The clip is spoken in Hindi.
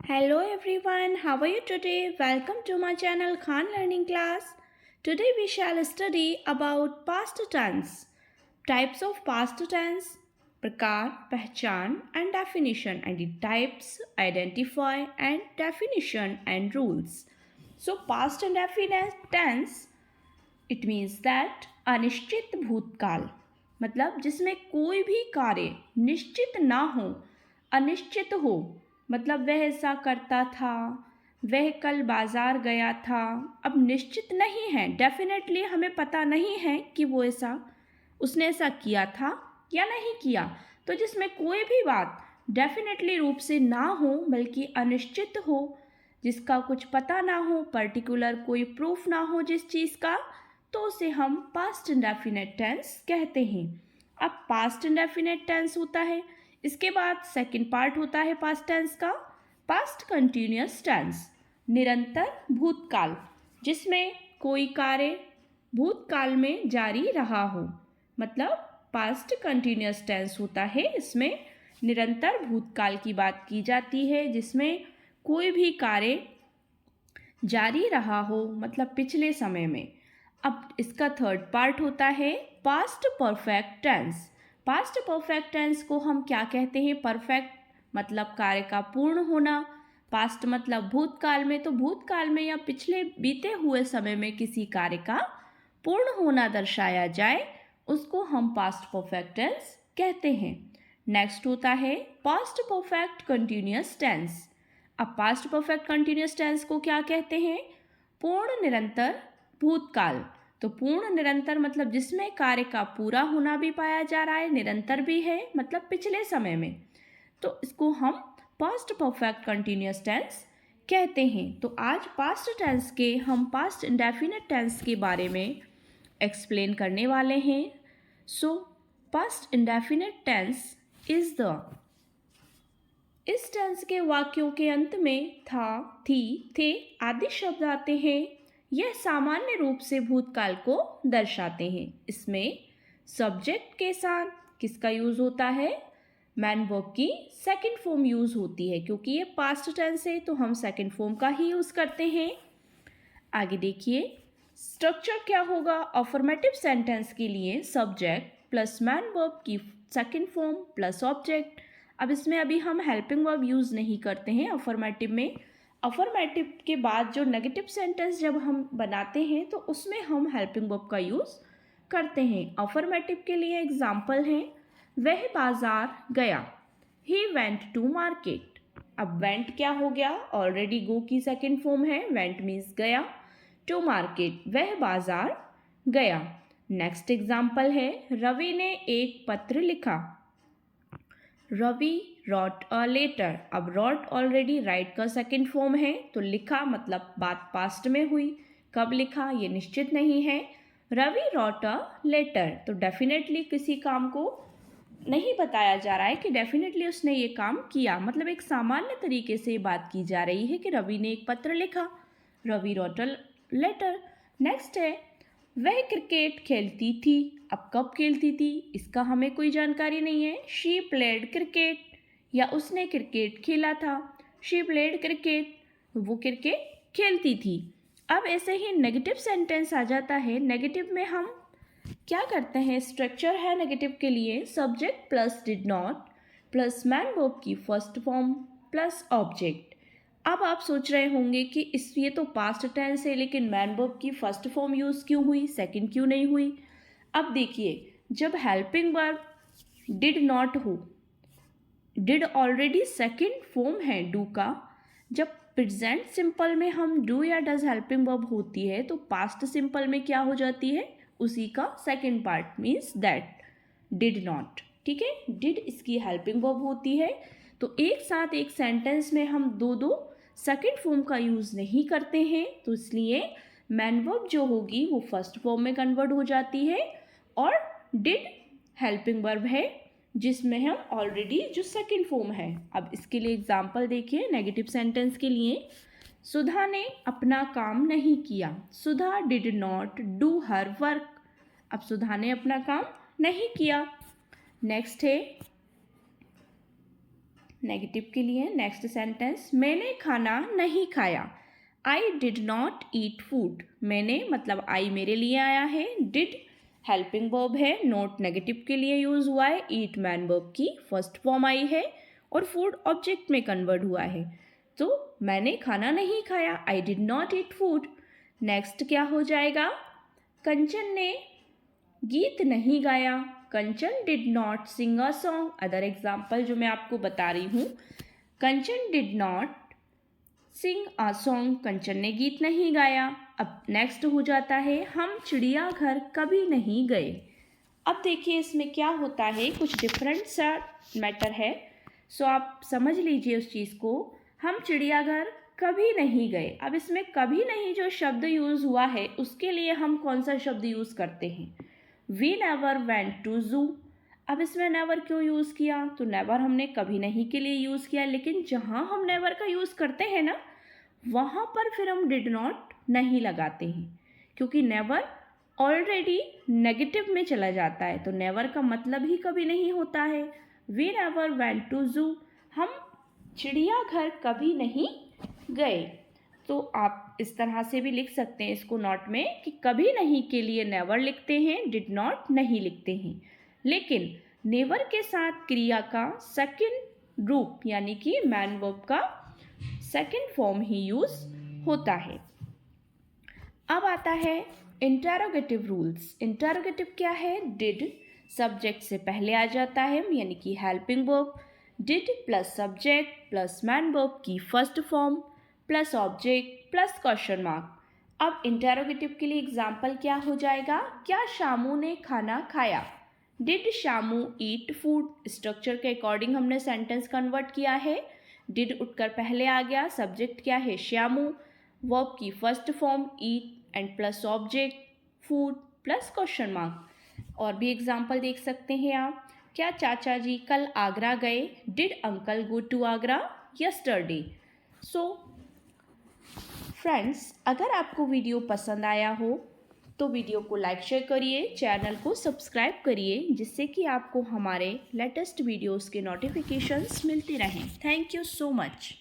Hello everyone, how are you today? Welcome to my channel Khan Learning Class. Today we shall study about past tense. Types of past tense, prakar, pehchan and definition, and the types, identify and definition and rules. So past and definite tense, it means that अनिश्चित भूतकाल मतलब जिसमें कोई भी कार्य निश्चित ना हो, अनिश्चित हो, मतलब वह ऐसा करता था, वह कल बाजार गया था, अब निश्चित नहीं है, डेफिनेटली हमें पता नहीं है कि वो ऐसा उसने ऐसा किया था या नहीं किया। तो जिसमें कोई भी बात डेफिनेटली रूप से ना हो बल्कि अनिश्चित हो, जिसका कुछ पता ना हो, पर्टिकुलर कोई प्रूफ ना हो जिस चीज़ का, तो उसे हम पास्ट इंडेफिनिट टेंस कहते हैं। अब पास्ट इंडेफिनिट टेंस होता है, इसके बाद सेकंड पार्ट होता है पास्ट टेंस का, पास्ट कंटिन्यूअस टेंस, निरंतर भूतकाल, जिसमें कोई कार्य भूतकाल में जारी रहा हो, मतलब पास्ट कंटिन्यूअस टेंस होता है। इसमें निरंतर भूतकाल की बात की जाती है, जिसमें कोई भी कार्य जारी रहा हो, मतलब पिछले समय में। अब इसका थर्ड पार्ट होता है past perfect tense. Past perfect tense को हम क्या कहते हैं? परफेक्ट मतलब कार्य का पूर्ण होना, पास्ट मतलब भूतकाल में, तो भूतकाल में या पिछले बीते हुए समय में किसी कार्य का पूर्ण होना दर्शाया जाए, उसको हम पास्ट परफेक्ट टेंस कहते हैं। नेक्स्ट होता है पास्ट परफेक्ट कंटिन्यूअस टेंस। अब पास्ट परफेक्ट कंटिन्यूअस टेंस को क्या कहते हैं? पूर्ण निरंतर भूतकाल। तो पूर्ण निरंतर मतलब जिसमें कार्य का पूरा होना भी पाया जा रहा है, निरंतर भी है, मतलब पिछले समय में, तो इसको हम पास्ट परफेक्ट कंटिन्यूअस टेंस कहते हैं। तो आज पास्ट टेंस के हम पास्ट इंडेफिनिट टेंस के बारे में एक्सप्लेन करने वाले हैं। So past indefinite tense is the, इस टेंस के वाक्यों के अंत में था, थी, थे आदि शब्द आते हैं। यह सामान्य रूप से भूतकाल को दर्शाते हैं। इसमें सब्जेक्ट के साथ किसका यूज़ होता है? मैन वर्ब की सेकंड फॉर्म यूज़ होती है, क्योंकि ये पास्ट टेंस है तो हम सेकंड फॉर्म का ही यूज़ करते हैं। आगे देखिए स्ट्रक्चर क्या होगा। अफर्मेटिव सेंटेंस के लिए सब्जेक्ट प्लस मैन वर्ब की सेकंड फॉर्म प्लस ऑब्जेक्ट। अब इसमें अभी हम हेल्पिंग वर्ब यूज़ नहीं करते हैं अफर्मेटिव में। अफर्मेटिव के बाद जो नेगेटिव सेंटेंस जब हम बनाते हैं तो उसमें हम हेल्पिंग वर्ब का यूज़ करते हैं। अफर्मेटिव के लिए एग्जाम्पल हैं, वह बाजार गया, ही वेंट टू मार्केट। अब वेंट क्या हो गया? ऑलरेडी गो की सेकेंड फॉर्म है, वेंट मीन्स गया, टू मार्केट वह बाजार गया। नेक्स्ट एग्जाम्पल है, रवि ने एक पत्र लिखा, रवि रॉट अ लेटर। अब रॉट ऑलरेडी राइट का सेकेंड फॉर्म है, तो लिखा मतलब बात पास्ट में हुई, कब लिखा ये निश्चित नहीं है। रवि रॉट अ लेटर, तो डेफिनेटली किसी काम को नहीं बताया जा रहा है कि डेफिनेटली उसने ये काम किया, मतलब एक सामान्य तरीके से बात की जा रही है कि रवि ने एक पत्र लिखा, Ravi wrote a letter. Next है, वह क्रिकेट खेलती थी। अब कब खेलती थी इसका हमें कोई जानकारी नहीं है। शी प्लेड क्रिकेट, या उसने क्रिकेट खेला था, शी प्लेड क्रिकेट, वो क्रिकेट खेलती थी। अब ऐसे ही नेगेटिव सेंटेंस आ जाता है। नेगेटिव में हम क्या करते हैं? स्ट्रक्चर है नेगेटिव के लिए subject plus did not plus main verb की फर्स्ट फॉर्म प्लस ऑब्जेक्ट। अब आप सोच रहे होंगे कि इस ये तो पास्ट टेंस है, लेकिन मैन वर्ब की फर्स्ट फॉर्म यूज़ क्यों हुई, सेकंड क्यों नहीं हुई? अब देखिए, जब हेल्पिंग वर्ब डिड नॉट हो, डिड ऑलरेडी सेकंड फॉर्म है डू का, जब प्रेजेंट सिंपल में हम डू या डज हेल्पिंग वर्ब होती है तो पास्ट सिंपल में क्या हो जाती है? उसी का second part means that, did not. ठीक है, डिड इसकी हेल्पिंग वर्ब होती है। तो एक साथ एक सेंटेंस में हम दो दो सेकंड फॉर्म का यूज़ नहीं करते हैं, तो इसलिए मैन वर्ब जो होगी वो फर्स्ट फॉर्म में कन्वर्ट हो जाती है, और डिड हेल्पिंग वर्ब है जिसमें हम ऑलरेडी जो सेकंड फॉर्म है। अब इसके लिए एग्जांपल देखिए नेगेटिव सेंटेंस के लिए, सुधा ने अपना काम नहीं किया, Sudha did not do her work. अब सुधा ने अपना काम नहीं किया। नेक्स्ट है, नेगेटिव के लिए नेक्स्ट सेंटेंस, मैंने खाना नहीं खाया। I did not eat food. मैंने मतलब आई मेरे लिए आया है, डिड हेल्पिंग वर्ब है, नॉट नेगेटिव के लिए यूज हुआ है, ईट मैन वर्ब की फर्स्ट फॉर्म आई है और फूड ऑब्जेक्ट में कन्वर्ट हुआ है। तो मैंने खाना नहीं खाया, I did not eat food. Next क्या हो जाएगा, कंचन ने गीत नहीं गाया। Kanchan did not sing a song. Other example जो मैं आपको बता रही हूँ, Kanchan did not sing a song, Kanchan ने गीत नहीं गाया। अब नेक्स्ट हो जाता है, हम चिड़ियाघर कभी नहीं गए। अब देखिए इसमें क्या होता है, कुछ डिफरेंट सा मैटर है, सो आप समझ लीजिए उस चीज़ को। हम चिड़ियाघर कभी नहीं गए। अब इसमें कभी नहीं जो शब्द यूज़ हुआ है उसके लिए हम कौन सा शब्द यूज़ करते हैं, वी नेवर वेंट टू जू। अब इसमें नेवर क्यों यूज़ किया, तो नेवर हमने कभी नहीं के लिए यूज़ किया, लेकिन जहाँ हम नेवर का यूज़ करते हैं ना वहाँ पर फिर हम डिड नॉट नहीं लगाते हैं, क्योंकि नेवर ऑलरेडी नेगेटिव में चला जाता है, तो नेवर का मतलब ही कभी नहीं होता है। वी नेवर वेंट टू जू, हम चिड़ियाघर कभी नहीं गए। तो आप इस तरह से भी लिख सकते हैं इसको नोट में कि कभी नहीं के लिए नेवर लिखते हैं, डिड नॉट नहीं लिखते हैं। लेकिन नेवर के साथ क्रिया का सेकंड रूप यानी कि मैन वर्ब का सेकंड फॉर्म ही यूज होता है। अब आता है इंटेरोगेटिव रूल्स। इंटेरोगेटिव क्या है, डिड सब्जेक्ट से पहले आ जाता है यानी कि helping verb, did plus subject plus main verb की first form plus object plus question mark. अब इंटेरोगेटिव के लिए एग्जाम्पल क्या हो जाएगा, क्या शामू ने खाना खाया, did Shamu eat food. Structure के अकॉर्डिंग हमने सेंटेंस कन्वर्ट किया है, डिड उठकर पहले आ गया, सब्जेक्ट क्या है श्यामू, वर्ब की first form eat and plus object food plus question mark. और भी एग्जाम्पल देख सकते हैं आप, क्या चाचा जी कल आगरा गए, did uncle go to Agra yesterday. So friends, अगर आपको वीडियो पसंद आया हो तो वीडियो को लाइक शेयर करिए, चैनल को सब्सक्राइब करिए, जिससे कि आपको हमारे लेटेस्ट वीडियोस के नोटिफिकेशंस मिलते रहें। Thank you so much.